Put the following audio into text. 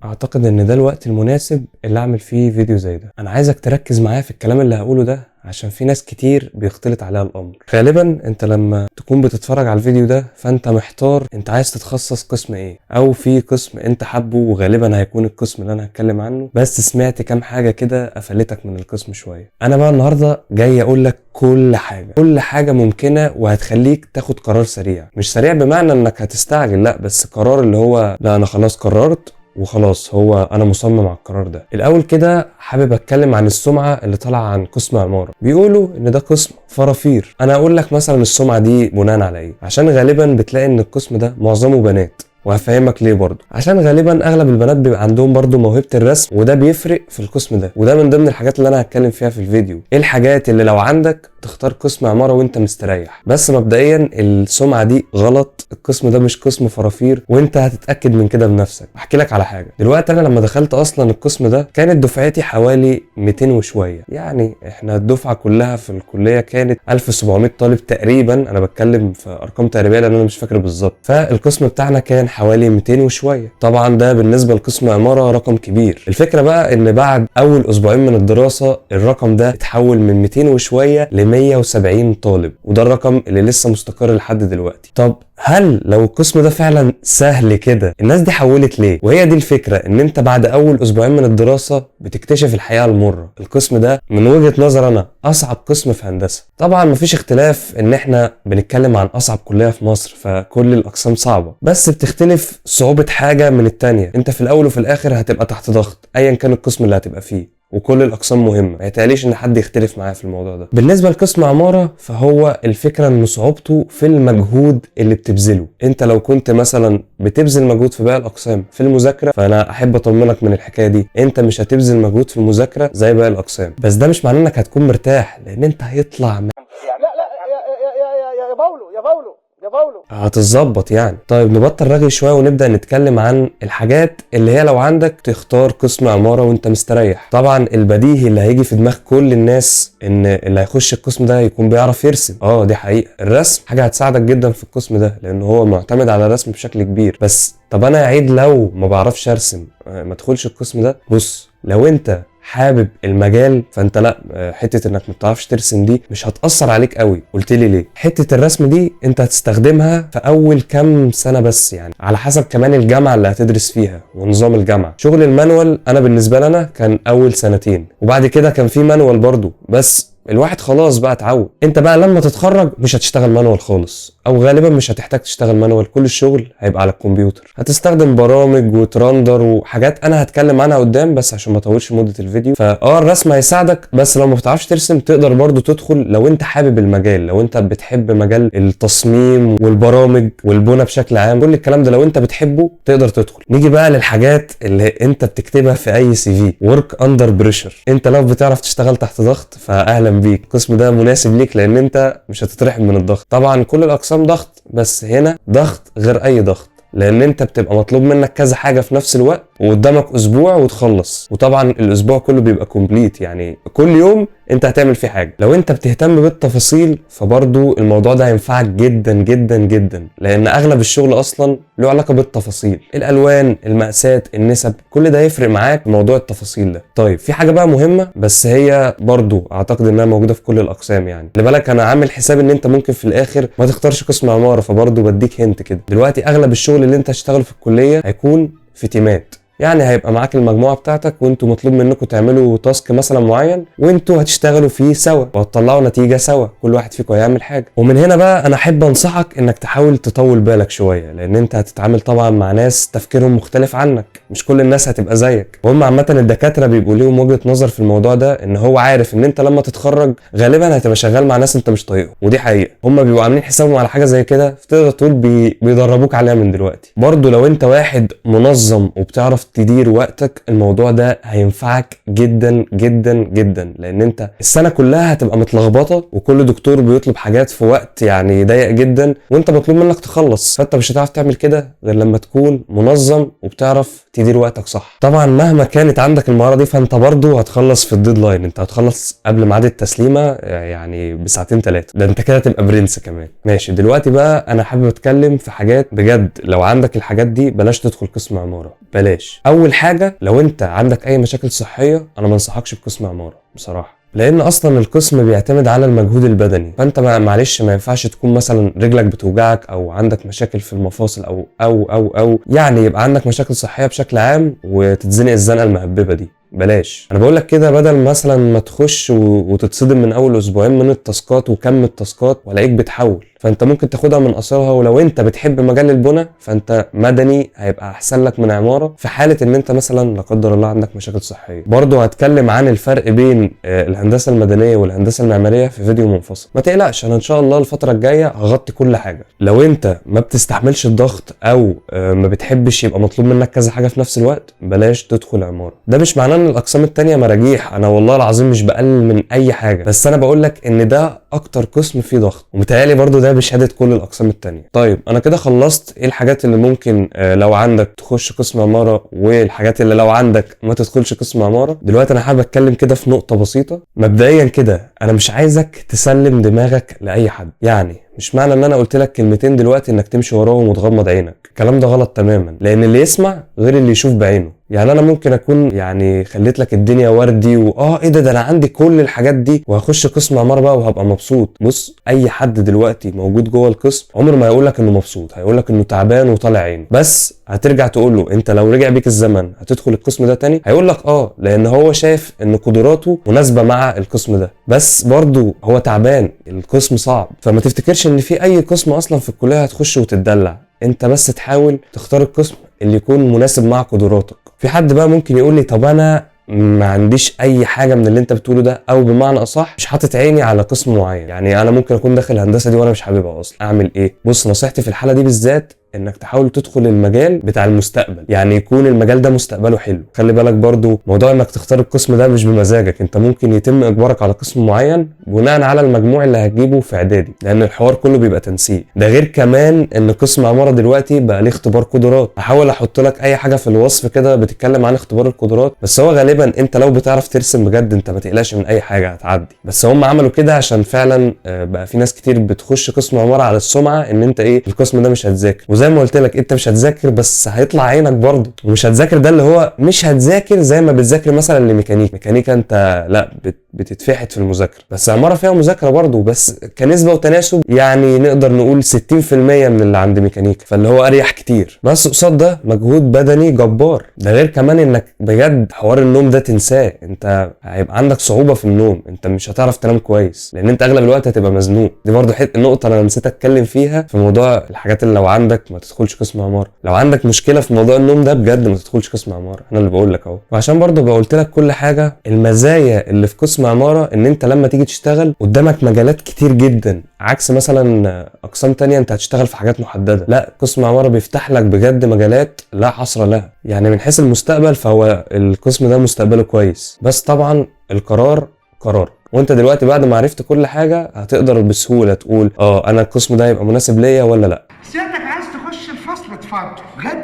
اعتقد ان ده الوقت المناسب اللي اعمل فيه فيديو زي ده. انا عايزك تركز معايا في الكلام اللي هقوله ده عشان في ناس كتير بيختلط عليها الامر. غالبا انت لما تكون بتتفرج على الفيديو ده فانت محتار انت عايز تتخصص قسم ايه، او في قسم انت حابه وغالبا هيكون القسم اللي انا هتكلم عنه، بس سمعت كام حاجة كده قفلتك من القسم شوية. انا بقى النهاردة جاي اقول لك كل حاجة ممكنة وهتخليك تاخد قرار سريع. مش سريع بمعنى انك هتستعجل، لا، بس قرار اللي هو لا انا خلاص قررت وخلاص، هو انا مصمم على القرار ده. الاول كده حابب اتكلم عن السمعه اللي طالعه عن قسم عماره. بيقولوا ان ده قسم فرافير. انا اقول لك مثلا السمعه دي بناء على ايه، عشان غالبا بتلاقي ان القسم ده معظمه بنات، وهفهمك ليه برضه. عشان غالبا اغلب البنات بيبقى عندهم برضه موهبه الرسم، وده بيفرق في القسم ده، وده من ضمن الحاجات اللي انا هتكلم فيها في الفيديو. ايه الحاجات اللي لو عندك تختار قسم عماره وانت مستريح. بس مبدئيا السمعه دي غلط، القسم ده مش قسم فرافير، وانت هتتاكد من كده بنفسك. احكي لك على حاجه. دلوقتي انا لما دخلت اصلا القسم ده كانت دفعتي حوالي 200 وشويه، يعني احنا الدفعه كلها في الكليه كانت 1700 طالب تقريبا. انا بتكلم في ارقام تقريبيه لان انا مش فاكر بالظبط. فالقسم بتاعنا كان حوالي 200 وشويه. طبعا ده بالنسبه لقسم عماره رقم كبير. الفكره بقى ان بعد اول اسبوعين من الدراسه الرقم ده اتحول من 200 وشويه ل 170 طالب، وده الرقم اللي لسه مستقر لحد دلوقتي. طب هل لو القسم ده فعلا سهل كده الناس دي حولت ليه؟ وهي دي الفكره، ان انت بعد اول اسبوعين من الدراسه بتكتشف الحقيقه المره. القسم ده من وجهه نظر انا اصعب قسم في هندسه. طبعا مفيش اختلاف ان احنا بنتكلم عن اصعب كليه في مصر، فكل الاقسام صعبه، بس بتختلف صعوبه حاجه من التانيه. انت في الاول وفي الاخر هتبقى تحت ضغط ايا كان القسم اللي هتبقى فيه، وكل الاقسام مهمه، ما يتقاليش ان حد يختلف معايا في الموضوع ده. بالنسبه لقسم عماره فهو الفكره ان صعوبته في المجهود اللي بتبذله. انت لو كنت مثلا بتبذل مجهود في باقي الاقسام في المذاكره، فانا احب اطمنك من الحكايه دي، انت مش هتبذل مجهود في المذاكره زي باقي الاقسام. بس ده مش معناه انك هتكون مرتاح، لان انت هيطلع لا يا باولو هتتظبط يعني. طيب نبطل رغي شويه ونبدا نتكلم عن الحاجات اللي هي لو عندك تختار قسم عماره وانت مستريح. طبعا البديهي اللي هيجي في دماغ كل الناس ان اللي هيخش القسم ده يكون بيعرف يرسم. دي حقيقه. الرسم حاجه هتساعدك جدا في القسم ده لان هو معتمد على الرسم بشكل كبير. بس طب انا يا عيد لو ما بعرفش ارسم ما ادخلش القسم ده؟ بص، لو انت حابب المجال فانت لا، حته انك ما بتعرفش ترسم دي مش هتاثر عليك قوي. قلت لي ليه؟ حته الرسم دي انت هتستخدمها في اول كام سنه بس، يعني على حسب كمان الجامعه اللي هتدرس فيها ونظام الجامعه. شغل المانوال انا بالنسبه لنا كان اول سنتين، وبعد كده كان في مانوال برضو، بس الواحد خلاص بقى اتعود. انت بقى لما تتخرج مش هتشتغل مانوال خالص، او غالبا مش هتحتاج تشتغل مانوال. كل الشغل هيبقى على الكمبيوتر، هتستخدم برامج وترندر وحاجات انا هتكلم عنها قدام بس عشان ما اطولش مده الفيديو. الرسم هيساعدك، بس لو ما بتعرفش ترسم تقدر برضو تدخل لو انت حابب المجال، لو انت بتحب مجال التصميم والبرامج والبنى بشكل عام، كل الكلام ده لو انت بتحبه تقدر تدخل. نيجي بقى للحاجات اللي انت بتكتبها في اي سي في. ورك اندر بريشر. انت لو بتعرف تشتغل تحت ضغط فاهلا بيك، القسم ده مناسب ليك لان انت مش هتترحم من الضغط. طبعا كل الاقسام ضغط، بس هنا ضغط غير اي ضغط، لان انت بتبقى مطلوب منك كذا حاجه في نفس الوقت وقدامك اسبوع وتخلص. وطبعا الاسبوع كله بيبقى كومبليت، يعني كل يوم انت هتعمل فيه حاجه. لو انت بتهتم بالتفاصيل فبرضو الموضوع ده هينفعك جدا جدا جدا، لان اغلب الشغل اصلا له علاقه بالتفاصيل، الالوان، المقاسات، النسب، كل ده يفرق معاك في موضوع التفاصيل ده. طيب في حاجه بقى مهمه بس هي برضو اعتقد انها موجوده في كل الاقسام، يعني خلي بالك انا عامل حساب ان انت ممكن في الاخر ما تختارش قسم عماره، فبرضو بديك هنت كده. دلوقتي اغلب الشغل اللي انت هتشتغله في الكليه هيكون في تيمات، يعني هيبقى معاك المجموعه بتاعتك وانتوا مطلوب منكم تعملوا تاسك مثلا معين وانتوا هتشتغلوا فيه سوا وهتطلعوا نتيجه سوا، كل واحد فيكم هيعمل حاجه. ومن هنا بقى انا احب انصحك انك تحاول تطول بالك شويه، لان انت هتتعامل طبعا مع ناس تفكيرهم مختلف عنك، مش كل الناس هتبقى زيك. وهم عامه الدكاتره بيبقوا ليهم وجهه نظر في الموضوع ده، ان هو عارف ان انت لما تتخرج غالبا هتبقى شغال مع ناس انت مش طايقهم، ودي حقيقه. هم بيبقوا عاملين حسابهم على حاجه زي كده، فتقدر تقول بيدربوك عليها من دلوقتي. برضو لو انت واحد منظم وبتعرف تدير وقتك الموضوع ده هينفعك جدا جدا جدا، لان انت السنه كلها هتبقى متلخبطه وكل دكتور بيطلب حاجات في وقت يعني ضيق جدا وانت مطلوب منك تخلص، فانت مش هتعرف تعمل كده غير لما تكون منظم وبتعرف تدير وقتك صح. طبعا مهما كانت عندك المهاره دي فانت برضو هتخلص في الديدلاين، انت هتخلص قبل ميعاد التسليمه يعني بساعتين 3، ده انت كده تبقى برنس كمان. ماشي، دلوقتي بقى انا حابب اتكلم في حاجات بجد. لو عندك الحاجات دي بلاش تدخل قسم عماره، بلاش. بلاش. اول حاجه لو انت عندك اي مشاكل صحيه انا ما انصحكش بقسم عماره بصراحه، لان اصلا القسم بيعتمد على المجهود البدني، فانت معلش ما ينفعش تكون مثلا رجلك بتوجعك او عندك مشاكل في المفاصل او يعني يبقى عندك مشاكل صحيه بشكل عام وتتزنق الزنقه المهببه دي. بلاش. انا بقول لك كده بدل مثلا ما تخش وتتصدم من اول اسبوعين من التاسكات وكم التاسكات ولاقيك بتحول، فانت ممكن تاخدها من قصرها. ولو انت بتحب مجال البناء فانت مدني هيبقى احسن لك من عماره، في حاله ان انت مثلا لا قدر الله عندك مشاكل صحيه. برضه هتكلم عن الفرق بين الهندسه المدنيه والهندسه المعماريه في فيديو منفصل، ما تقلقش انا ان شاء الله الفتره الجايه هغطي كل حاجه. لو انت ما بتستحملش الضغط او ما بتحبش يبقى مطلوب منك كذا حاجه في نفس الوقت بلاش تدخل عماره. ده مش معناه ان الاقسام التانية مراجيح، انا والله العظيم مش بقلل من اي حاجه، بس انا بقول لك ان ده اكتر قسم فيه ضغط، ومتهيألي برضو ده بشهاده كل الاقسام التانية. طيب انا كده خلصت ايه الحاجات اللي ممكن لو عندك تخش قسم عماره، والحاجات اللي لو عندك ما تدخلش قسم عماره. دلوقتي انا حابب اتكلم كده في نقطه بسيطه. مبدئيا كده انا مش عايزك تسلم دماغك لاي حد، يعني مش معنى ان انا قلت لك كلمتين دلوقتي انك تمشي وراهم وتغمض عينك، الكلام ده غلط تماما، لان اللي يسمع غير اللي يشوف بعينه. يعني انا ممكن اكون يعني خليت لك الدنيا وردي ايه ده انا عندي كل الحاجات دي وهخش قسم عماره بقى وهبقى مبسوط. بص، اي حد دلوقتي موجود جوه القسم عمره ما هيقول لك انه مبسوط، هيقول لك انه تعبان وطالع عينه. بس هترجع تقول له انت لو رجع بيك الزمن هتدخل القسم ده تاني؟ هيقول لك لان هو شايف ان قدراته مناسبه مع القسم ده، بس برضو هو تعبان، القسم صعب. فما تفتكرش ان في اي قسم اصلا في الكليه هتخش وتتدلع، انت بس تحاول تختار القسم اللي يكون مناسب مع قدراتك. في حد بقى ممكن يقول لي طب انا ما عنديش اي حاجه من اللي انت بتقوله ده، او بمعنى اصح مش حاطط عيني على قسم معين، يعني انا ممكن اكون داخل الهندسه دي وانا مش حاببها اصلا، اعمل ايه؟ بص، نصيحتي في الحاله دي بالذات انك تحاول تدخل المجال بتاع المستقبل، يعني يكون المجال ده مستقبله حلو. خلي بالك برضو موضوع انك تختار القسم ده مش بمزاجك، انت ممكن يتم اجبارك على قسم معين بناء على المجموع اللي هتجيبه في اعدادي، لان الحوار كله بيبقى تنسيق. ده غير كمان ان قسم عماره دلوقتي بقى ليه اختبار قدرات، هحاول احط لك اي حاجه في الوصف كده بتتكلم عن اختبار القدرات، بس هو غالبا انت لو بتعرف ترسم بجد انت ما تقلقش من اي حاجه هتعدي. بس هم عملوا كده عشان فعلا بقى في ناس كتير بتخش قسم عماره على السمعه ان انت القسم ده مش هتذاكر، وزي ما قلت لك انت مش هتذاكر بس هيطلع عينك برضه. ومش هتذاكر ده اللي هو مش هتذاكر زي ما بتذاكر مثلا لميكانيكا انت لا بتتفحت في المذاكره، بس عماره فيها مذاكره برضه بس كنسبه وتناسب، يعني نقدر نقول 60% من اللي عند ميكانيكا، فاللي هو اريح كتير. بس قصاد ده مجهود بدني جبار. ده غير كمان انك بجد حوار النوم ده تنساه، انت هيبقى عندك صعوبه في النوم، انت مش هتعرف تنام كويس لان انت اغلب الوقت هتبقى مزنوق. دي برضه نقطه انا نسيت اتكلم فيها في موضوع الحاجات اللي لو عندك ما تدخلش قسم عماره. لو عندك مشكله في موضوع النوم ده بجد ما تدخلش قسم عماره، انا اللي بقول لك اهو. وعشان برضه بقولت لك كل حاجه، المزايا اللي في قسم عماره ان انت لما تيجي تشتغل قدامك مجالات كتير جدا، عكس مثلا اقسام تانية انت هتشتغل في حاجات محدده. لا، قسم عماره بيفتح لك بجد مجالات لا حصر لها، يعني من حيث المستقبل فهو القسم ده مستقبله كويس، بس طبعا القرار قرارك. وانت دلوقتي بعد ما عرفت كل حاجه هتقدر بسهوله تقول انا القسم ده هيبقى مناسب ليا ولا لا. سيادتك عايز تخش الفصل اتفضل.